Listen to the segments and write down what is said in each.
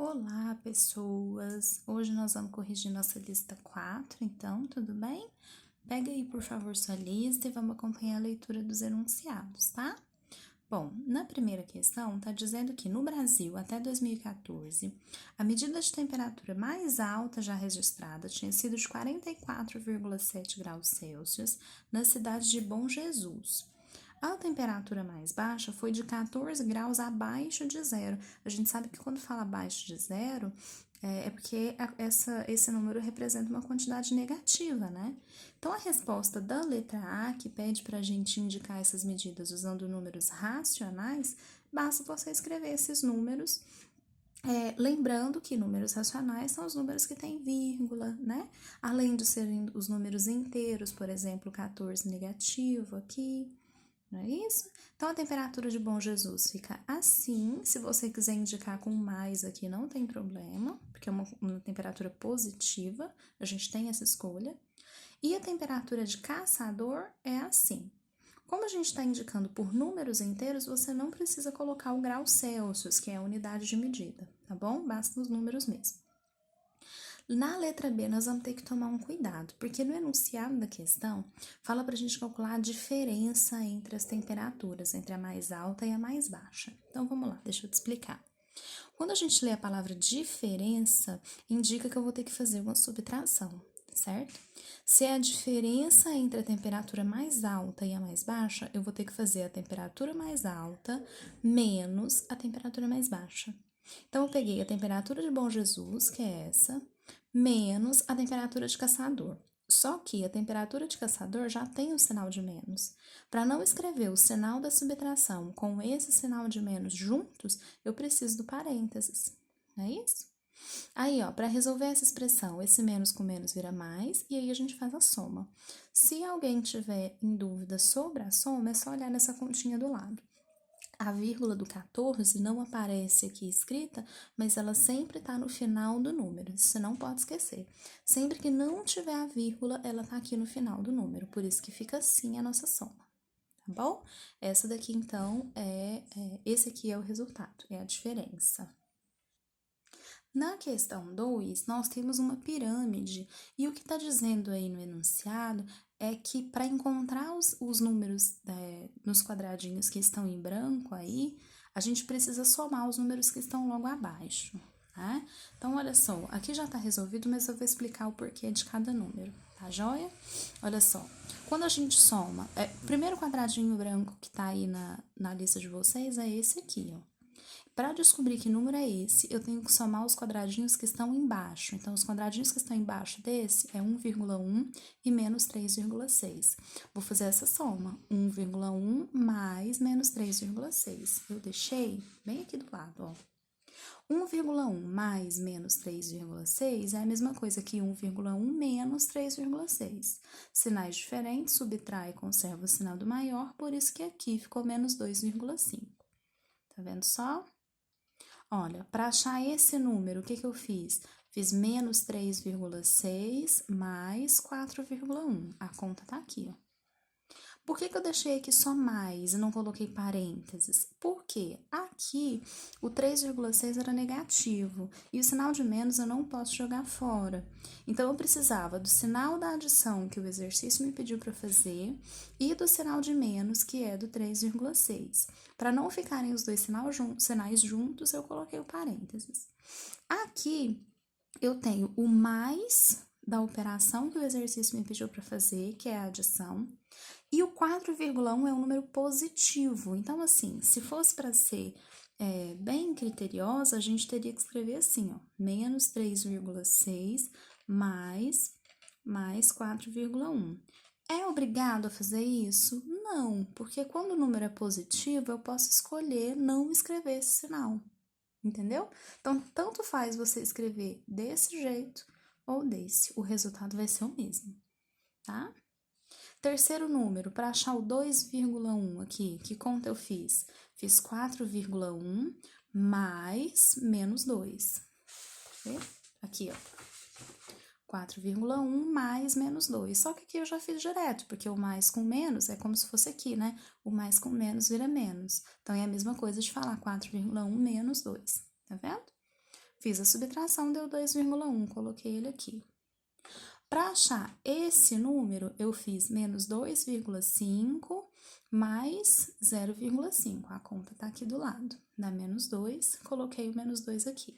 Olá, pessoas! Hoje nós vamos corrigir nossa lista 4, então, tudo bem? Pega aí, por favor, sua lista e vamos acompanhar a leitura dos enunciados, tá? Bom, na primeira questão, está dizendo que no Brasil, até 2014, a medida de temperatura mais alta já registrada tinha sido de 44,7 graus Celsius na cidade de Bom Jesus. A temperatura mais baixa foi de 14 graus abaixo de zero. A gente sabe que quando fala abaixo de zero, é porque esse número representa uma quantidade negativa, né? Então, a resposta da letra A, que pede para a gente indicar essas medidas usando números racionais, basta você escrever esses números. Lembrando que números racionais são os números que têm vírgula, né? Além de serem os números inteiros, por exemplo, 14 negativo aqui, não é isso? Então, a temperatura de Bom Jesus fica assim. Se você quiser indicar com mais aqui, não tem problema, porque é uma temperatura positiva, a gente tem essa escolha. E a temperatura de Caçador é assim. Como a gente está indicando por números inteiros, você não precisa colocar o grau Celsius, que é a unidade de medida, tá bom? Basta os números mesmo. Na letra B, nós vamos ter que tomar um cuidado, porque no enunciado da questão, fala para a gente calcular a diferença entre as temperaturas, entre a mais alta e a mais baixa. Então, vamos lá, deixa eu te explicar. Quando a gente lê a palavra diferença, indica que eu vou ter que fazer uma subtração, certo? Se é a diferença entre a temperatura mais alta e a mais baixa, eu vou ter que fazer a temperatura mais alta menos a temperatura mais baixa. Então, eu peguei a temperatura de Bom Jesus, que é essa, menos a temperatura de Caçador. Só que a temperatura de Caçador já tem o sinal de menos. Para não escrever o sinal da subtração com esse sinal de menos juntos, eu preciso do parênteses. Não é isso? Aí, ó, para resolver essa expressão, esse menos com menos vira mais, e aí a gente faz a soma. Se alguém tiver em dúvida sobre a soma, é só olhar nessa continha do lado. A vírgula do 14 não aparece aqui escrita, mas ela sempre está no final do número, isso você não pode esquecer. Sempre que não tiver a vírgula, ela está aqui no final do número, por isso que fica assim a nossa soma, tá bom? Essa daqui, então, esse aqui é o resultado, é a diferença. Na questão 2, nós temos uma pirâmide, e o que está dizendo aí no enunciado é que para encontrar os números nos quadradinhos que estão em branco aí, a gente precisa somar os números que estão logo abaixo, né? Então, olha só, aqui já está resolvido, mas eu vou explicar o porquê de cada número, tá joia? Olha só, quando a gente soma, o primeiro quadradinho branco que está aí na lista de vocês é esse aqui, ó. Para descobrir que número é esse, eu tenho que somar os quadradinhos que estão embaixo. Então, os quadradinhos que estão embaixo desse é 1,1 e menos 3,6. Vou fazer essa soma, 1,1 mais menos 3,6. Eu deixei bem aqui do lado, ó. 1,1 mais menos 3,6 é a mesma coisa que 1,1 menos 3,6. Sinais diferentes, subtrai e conserva o sinal do maior, por isso que aqui ficou menos 2,5. Tá vendo só? Olha, para achar esse número, o que eu fiz? Fiz menos 3,6 mais 4,1. A conta tá aqui, ó. Por que eu deixei aqui só mais e não coloquei parênteses? Porque aqui o 3,6 era negativo e o sinal de menos eu não posso jogar fora. Então, eu precisava do sinal da adição que o exercício me pediu para fazer e do sinal de menos, que é do 3,6. Para não ficarem os dois sinais juntos, eu coloquei o parênteses. Aqui, eu tenho o mais da operação que o exercício me pediu para fazer, que é a adição, e o 4,1 é um número positivo. Então, assim, se fosse para ser bem criteriosa, a gente teria que escrever assim, ó, menos 3,6 mais 4,1. É obrigado a fazer isso? Não, porque quando o número é positivo, eu posso escolher não escrever esse sinal, entendeu? Então, tanto faz você escrever desse jeito ou desse, o resultado vai ser o mesmo, tá? Terceiro número, para achar o 2,1 aqui, que conta eu fiz? Fiz 4,1 mais menos 2. Aqui, ó. 4,1 mais menos 2. Só que aqui eu já fiz direto, porque o mais com menos é como se fosse aqui, né? O mais com menos vira menos. Então, é a mesma coisa de falar 4,1 menos 2. Tá vendo? Fiz a subtração, deu 2,1, coloquei ele aqui. Para achar esse número, eu fiz menos 2,5 mais 0,5. A conta tá aqui do lado. Dá menos 2, coloquei o menos 2 aqui.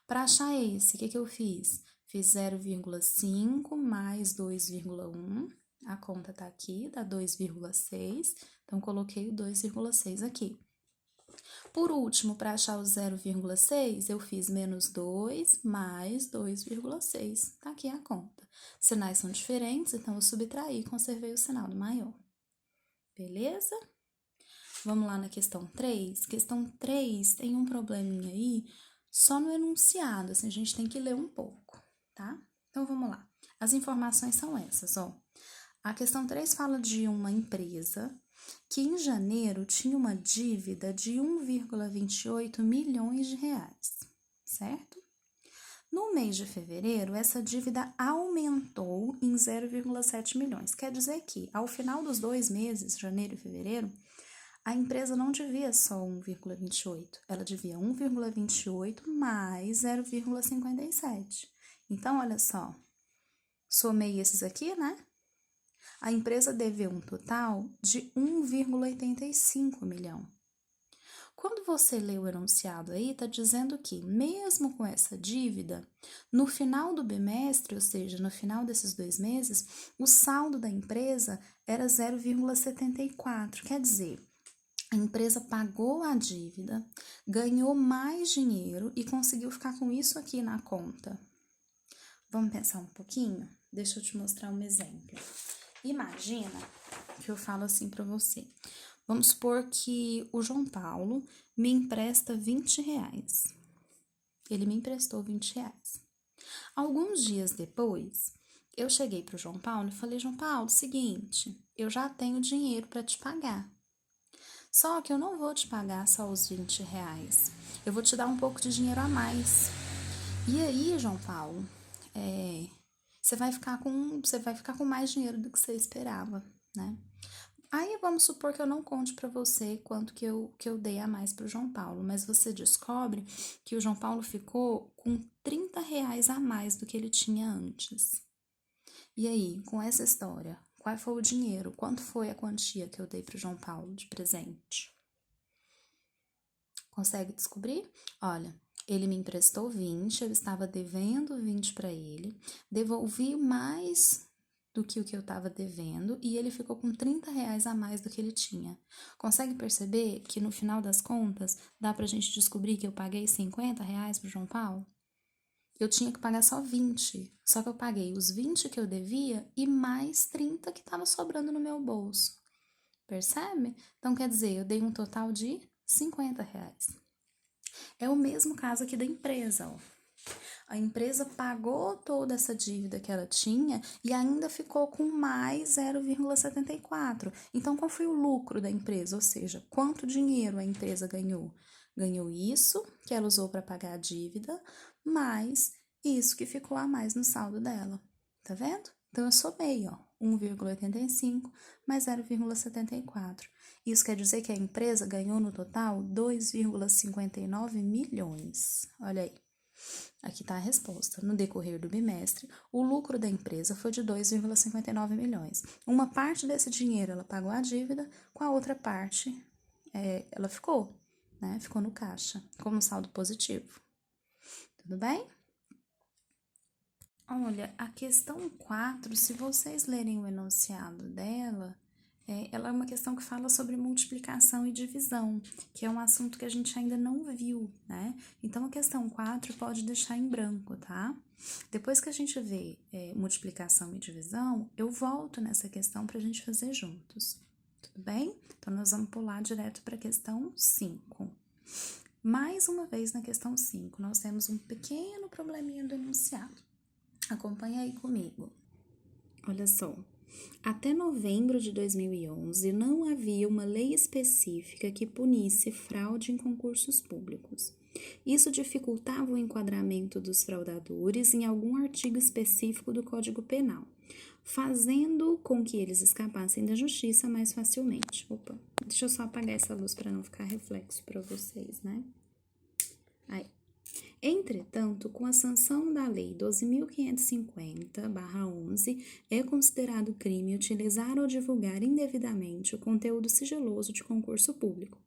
Para achar esse, o que eu fiz? Fiz 0,5 mais 2,1. A conta tá aqui, dá 2,6. Então, coloquei o 2,6 aqui. Por último, para achar o 0,6, eu fiz menos 2 mais 2,6. Tá aqui a conta. Sinais são diferentes, então eu subtraí e conservei o sinal do maior. Beleza? Vamos lá na questão 3. Questão 3 tem um probleminha aí só no enunciado, assim, a gente tem que ler um pouco, tá? Então, vamos lá. As informações são essas, ó. A questão 3 fala de uma empresa que em janeiro tinha uma dívida de 1,28 milhões de reais, certo? No mês de fevereiro, essa dívida aumentou em 0,7 milhões. Quer dizer que, ao final dos 2 meses, janeiro e fevereiro, a empresa não devia só 1,28, ela devia 1,28 mais 0,57. Então, olha só, somei esses aqui, né? A empresa deveu um total de 1,85 milhão. Quando você lê o enunciado aí, está dizendo que, mesmo com essa dívida, no final do bimestre, ou seja, no final desses 2 meses, o saldo da empresa era 0,74. Quer dizer, a empresa pagou a dívida, ganhou mais dinheiro e conseguiu ficar com isso aqui na conta. Vamos pensar um pouquinho? Deixa eu te mostrar um exemplo. Imagina que eu falo assim para você. Vamos supor que o João Paulo me empresta 20 reais. Ele me emprestou 20 reais. Alguns dias depois, eu cheguei para o João Paulo e falei, João Paulo, seguinte, eu já tenho dinheiro para te pagar. Só que eu não vou te pagar só os 20 reais. Eu vou te dar um pouco de dinheiro a mais. E aí, João Paulo, você vai ficar com mais dinheiro do que você esperava, né? Aí vamos supor que eu não conte para você quanto que eu dei a mais para o João Paulo, mas você descobre que o João Paulo ficou com 30 reais a mais do que ele tinha antes. E aí, com essa história, qual foi o dinheiro? Quanto foi a quantia que eu dei para o João Paulo de presente? Consegue descobrir? Olha, ele me emprestou 20, eu estava devendo 20 para ele, devolvi mais do que o que eu estava devendo e ele ficou com 30 reais a mais do que ele tinha. Consegue perceber que no final das contas dá pra gente descobrir que eu paguei 50 reais pro João Paulo? Eu tinha que pagar só 20, só que eu paguei os 20 que eu devia e mais 30 que estava sobrando no meu bolso. Percebe? Então, quer dizer, eu dei um total de 50 reais. É o mesmo caso aqui da empresa, ó. A empresa pagou toda essa dívida que ela tinha e ainda ficou com mais 0,74. Então, qual foi o lucro da empresa? Ou seja, quanto dinheiro a empresa ganhou? Ganhou isso que ela usou para pagar a dívida, mais isso que ficou a mais no saldo dela. Tá vendo? Então, eu somei, ó, 1,85 mais 0,74. Isso quer dizer que a empresa ganhou no total 2,59 milhões. Olha aí. Aqui está a resposta. No decorrer do bimestre, o lucro da empresa foi de 2,59 milhões. Uma parte desse dinheiro ela pagou a dívida, com a outra parte ela ficou, né? Ficou no caixa, com um saldo positivo. Tudo bem? Olha, a questão 4, se vocês lerem o enunciado dela, ela é uma questão que fala sobre multiplicação e divisão, que é um assunto que a gente ainda não viu, né? Então, a questão 4 pode deixar em branco, tá? Depois que a gente vê multiplicação e divisão, eu volto nessa questão para a gente fazer juntos, tudo bem? Então, nós vamos pular direto para a questão 5. Mais uma vez na questão 5, nós temos um pequeno probleminha do enunciado. Acompanha aí comigo. Olha só. Até novembro de 2011, não havia uma lei específica que punisse fraude em concursos públicos. Isso dificultava o enquadramento dos fraudadores em algum artigo específico do Código Penal, fazendo com que eles escapassem da justiça mais facilmente. Opa, deixa eu só apagar essa luz para não ficar reflexo para vocês, né? Aí. Entretanto, com a sanção da Lei 12.550/11, é considerado crime utilizar ou divulgar indevidamente o conteúdo sigiloso de concurso público.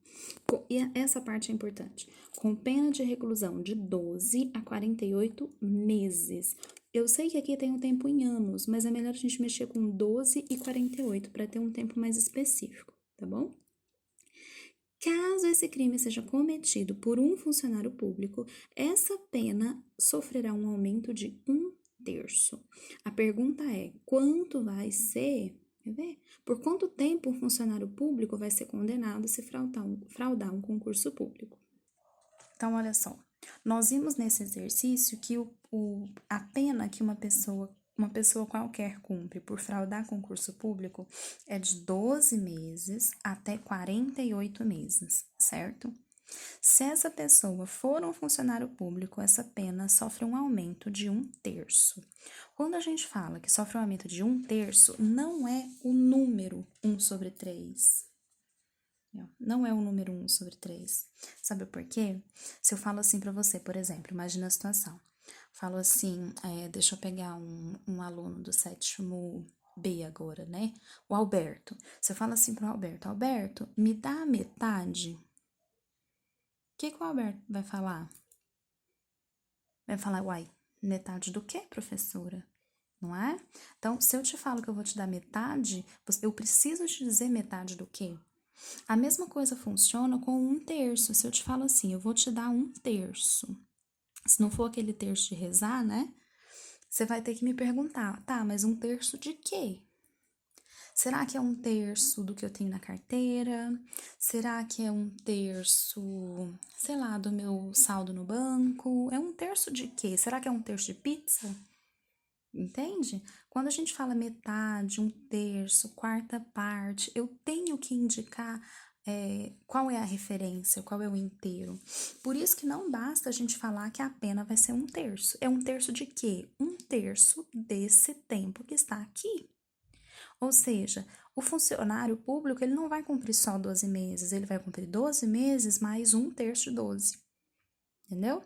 E essa parte é importante. Com pena de reclusão de 12 a 48 meses. Eu sei que aqui tem um tempo em anos, mas é melhor a gente mexer com 12 e 48 para ter um tempo mais específico, tá bom? Caso esse crime seja cometido por um funcionário público, essa pena sofrerá um aumento de 1/3. A pergunta é: quanto vai ser? Quer ver? Por quanto tempo um funcionário público vai ser condenado se fraudar um concurso público? Então, olha só, nós vimos nesse exercício que a pena que uma pessoa qualquer cumpre por fraudar concurso público é de 12 meses até 48 meses, certo? Se essa pessoa for um funcionário público, essa pena sofre um aumento de 1/3. Quando a gente fala que sofre um aumento de 1/3, não é o número 1/3. Não é o número 1/3. Sabe por quê? Se eu falo assim pra você, por exemplo, imagina a situação. Falo assim, deixa eu pegar um aluno do 7º B agora, né? O Alberto. Se eu falo assim pro Alberto, Alberto, me dá a metade. O que o Alberto vai falar? Vai falar, uai, metade do quê, professora? Não é? Então, se eu te falo que eu vou te dar metade, eu preciso te dizer metade do quê? A mesma coisa funciona com 1/3. Se eu te falo assim, eu vou te dar 1/3. Se não for aquele terço de rezar, né? Você vai ter que me perguntar, tá, mas 1/3 de quê? Será que é 1/3 do que eu tenho na carteira? Será que é 1/3, sei lá, do meu saldo no banco? É 1/3 de quê? Será que é 1/3 de pizza? Entende? Quando a gente fala metade, 1/3, quarta parte, eu tenho que indicar qual é a referência, qual é o inteiro. Por isso que não basta a gente falar que a pena vai ser 1/3. É 1/3 de quê? 1/3 desse tempo que está aqui. Ou seja, o funcionário público ele não vai cumprir só 12 meses, ele vai cumprir 12 meses mais 1/3 de 12. Entendeu?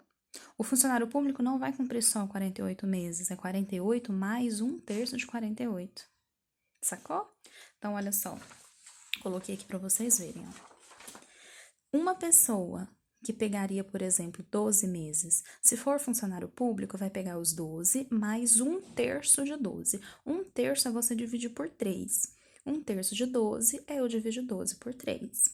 O funcionário público não vai cumprir só 48 meses, é 48 mais 1/3 de 48. Sacou? Então, olha só, coloquei aqui para vocês verem. Ó. Uma pessoa que pegaria, por exemplo, 12 meses, se for funcionário público, vai pegar os 12 mais 1/3 de 12. 1/3 é você dividir por 3. 1/3 de 12 é eu dividir 12 por 3.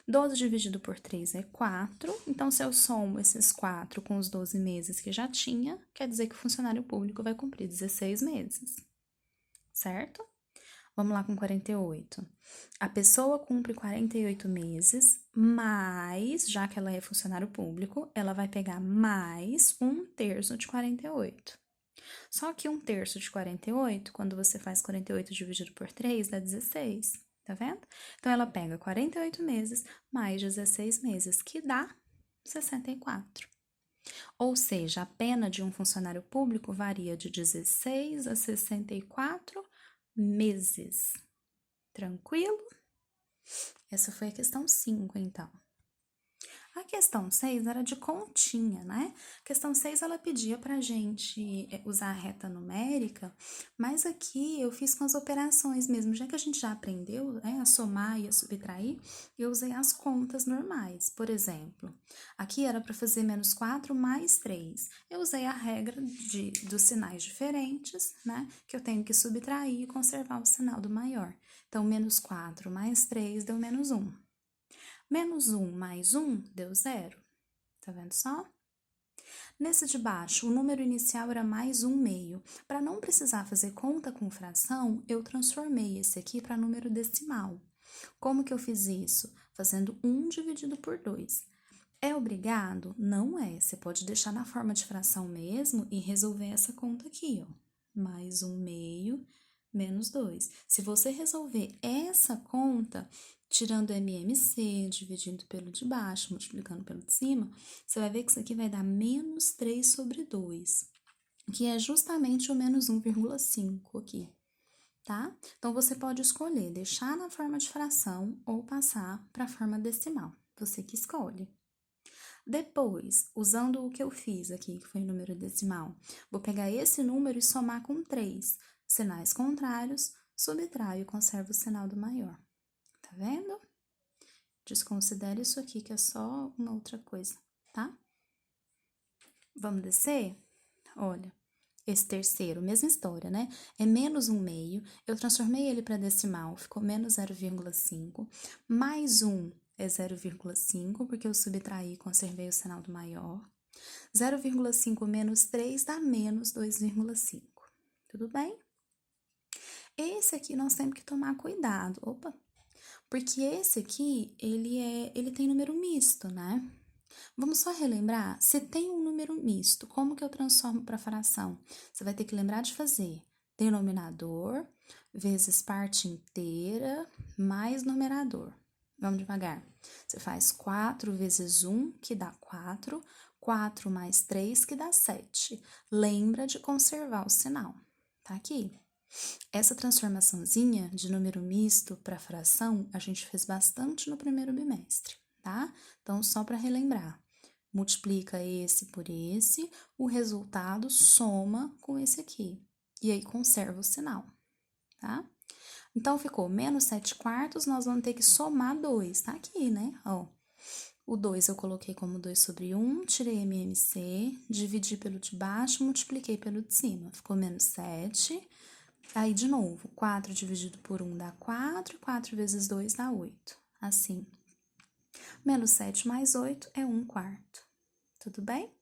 12 dividido por 3 é 4, então se eu somo esses 4 com os 12 meses que já tinha, quer dizer que o funcionário público vai cumprir 16 meses, certo? Vamos lá com 48. A pessoa cumpre 48 meses, mas, já que ela é funcionário público, ela vai pegar mais 1/3 de 48. Só que 1/3 de 48, quando você faz 48 dividido por 3, dá 16. Tá vendo? Então, ela pega 48 meses mais 16 meses, que dá 64. Ou seja, a pena de um funcionário público varia de 16 a 64 meses. Tranquilo? Essa foi a questão 5, então. A questão 6 era de continha, né? A questão 6 ela pedia para a gente usar a reta numérica, mas aqui eu fiz com as operações mesmo, já que a gente já aprendeu a somar e a subtrair, eu usei as contas normais. Por exemplo, aqui era para fazer -4 mais 3. Eu usei a regra dos sinais diferentes, né? Que eu tenho que subtrair e conservar o sinal do maior. Então, -4 mais 3 deu -1. -1 mais 1 deu 0. Tá vendo só? Nesse de baixo, o número inicial era mais 1/2. Para não precisar fazer conta com fração, eu transformei esse aqui para número decimal. Como que eu fiz isso? Fazendo 1 dividido por 2. É obrigado? Não é. Você pode deixar na forma de fração mesmo e resolver essa conta aqui, ó. Mais 1/2 menos 2. Se você resolver essa conta, tirando MMC, dividindo pelo de baixo, multiplicando pelo de cima, você vai ver que isso aqui vai dar -3/2, que é justamente o -1,5 aqui, tá? Então, você pode escolher deixar na forma de fração ou passar para a forma decimal, você que escolhe. Depois, usando o que eu fiz aqui, que foi o número decimal, vou pegar esse número e somar com 3. Sinais contrários, subtraio e conservo o sinal do maior. Tá vendo? Desconsidere isso aqui, que é só uma outra coisa, tá? Vamos descer? Olha, esse terceiro, mesma história, né? É menos 1/2, eu transformei ele para decimal, ficou menos 0,5, mais 1 é 0,5, porque eu subtraí e conservei o sinal do maior. 0,5 menos 3 dá menos 2,5, tudo bem? Esse aqui nós temos que tomar cuidado, porque esse aqui, ele tem número misto, né? Vamos só relembrar, se tem um número misto, como que eu transformo para fração? Você vai ter que lembrar de fazer denominador vezes parte inteira mais numerador. Vamos devagar. Você faz 4 vezes 1, que dá 4, 4 mais 3, que dá 7. Lembra de conservar o sinal, tá aqui. Essa transformaçãozinha de número misto para fração, a gente fez bastante no primeiro bimestre, tá? Então, só para relembrar, multiplica esse por esse, o resultado soma com esse aqui, e aí conserva o sinal, tá? Então, ficou menos 7/4, nós vamos ter que somar 2, tá aqui, né? Ó, o 2 eu coloquei como 2/1, tirei MMC, dividi pelo de baixo, multipliquei pelo de cima, ficou menos 7. Aí, de novo, 4 dividido por 1 dá 4, 4 vezes 2 dá 8. Assim, menos 7 mais 8 é 1/4. Tudo bem?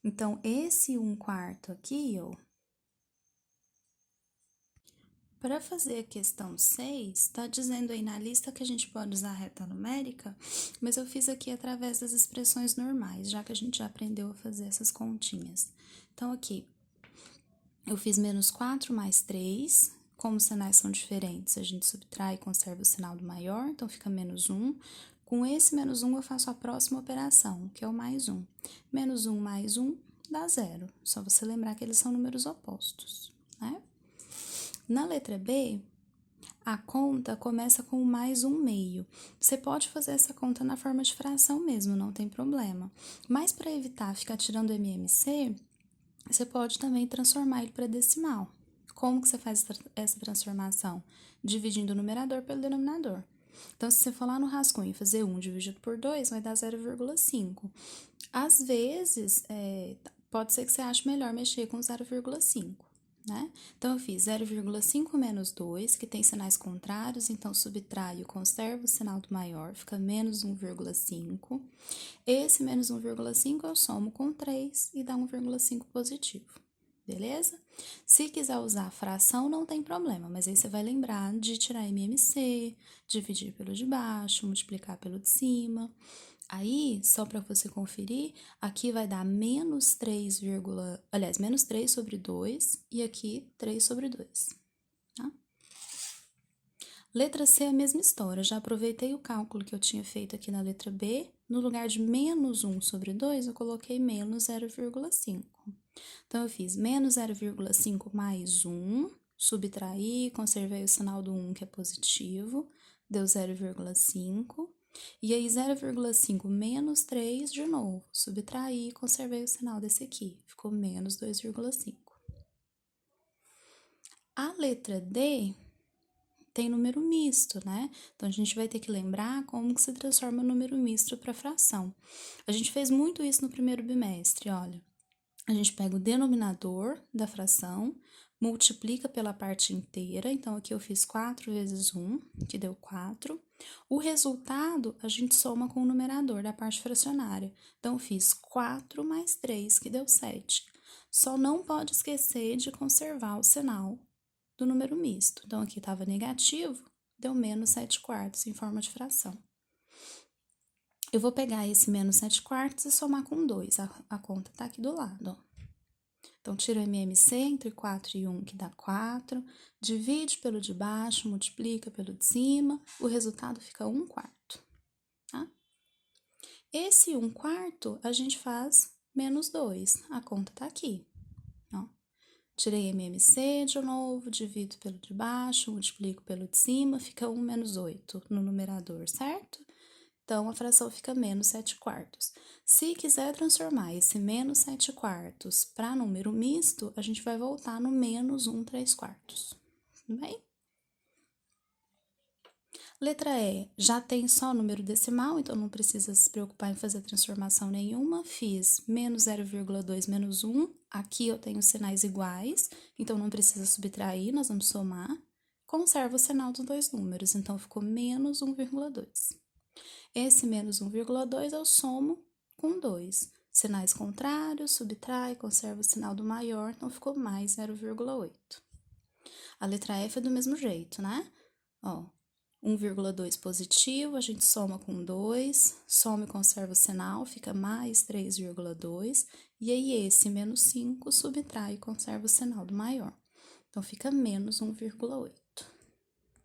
Então, esse 1/4 aqui, ó, para fazer a questão 6, está dizendo aí na lista que a gente pode usar a reta numérica, mas eu fiz aqui através das expressões normais, já que a gente já aprendeu a fazer essas continhas. Então, aqui, eu fiz menos 4 mais 3, como os sinais são diferentes, a gente subtrai e conserva o sinal do maior, então fica menos 1. Com esse menos 1, eu faço a próxima operação, que é o mais 1. Menos 1 mais 1 dá 0. Só você lembrar que eles são números opostos, né? Na letra B, a conta começa com mais 1/2. Você pode fazer essa conta na forma de fração mesmo, não tem problema. Mas para evitar ficar tirando MMC, você pode também transformar ele para decimal. Como que você faz essa transformação? Dividindo o numerador pelo denominador. Então, se você for lá no rascunho e fazer 1 dividido por 2, vai dar 0,5. Às vezes, pode ser que você ache melhor mexer com 0,5, né? Então, eu fiz 0,5 menos 2, que tem sinais contrários, então subtraio, conservo o sinal do maior, fica menos 1,5. Esse menos 1,5 eu somo com 3 e dá 1,5 positivo, beleza? Se quiser usar a fração, não tem problema, mas aí você vai lembrar de tirar MMC, dividir pelo de baixo, multiplicar pelo de cima. Aí, só para você conferir, aqui vai dar menos 3, menos 3 sobre 2 e aqui 3 sobre 2, tá? Letra C é a mesma história, já aproveitei o cálculo que eu tinha feito aqui na letra B, no lugar de menos 1 sobre 2, eu coloquei menos 0,5. Então, eu fiz menos 0,5 mais 1, subtraí, conservei o sinal do 1, que é positivo, deu 0,5. E aí, 0,5 menos 3, de novo, subtraí, conservei o sinal desse aqui, ficou menos 2,5. A letra D tem número misto, né? Então, a gente vai ter que lembrar como que se transforma o número misto para fração. A gente fez muito isso no primeiro bimestre, olha. A gente pega o denominador da fração, multiplica pela parte inteira, então aqui eu fiz 4 vezes 1, que deu 4. O resultado, a gente soma com o numerador da parte fracionária. Então, eu fiz 4 mais 3, que deu 7. Só não pode esquecer de conservar o sinal do número misto. Então, aqui estava negativo, deu menos 7/4 em forma de fração. Eu vou pegar esse menos 7/4 e somar com 2. A conta tá aqui do lado, ó. Então, tira o MMC entre 4 e 1, que dá 4. Divide pelo de baixo, multiplica pelo de cima. O resultado fica 1/4, tá? Esse 1/4 a gente faz menos 2. A conta tá aqui, ó. Tirei MMC de novo, divido pelo de baixo, multiplico pelo de cima, fica 1 menos 8 no numerador, certo? Então, a fração fica menos 7/4. Se quiser transformar esse menos 7/4 para número misto, a gente vai voltar no menos 1/3. Tudo bem? Letra E, já tem só número decimal, então não precisa se preocupar em fazer transformação nenhuma. Fiz menos 0,2 menos 1, aqui eu tenho sinais iguais, então não precisa subtrair, nós vamos somar. Conserva o sinal dos dois números, então ficou menos 1,2. Esse menos 1,2 eu somo com 2. Sinais contrários, subtrai, conserva o sinal do maior, então ficou mais 0,8. A letra F é do mesmo jeito, né? Ó, 1,2 positivo, a gente soma com 2, soma e conserva o sinal, fica mais 3,2. E aí, esse menos 5 subtrai e conserva o sinal do maior. Então, fica menos 1,8.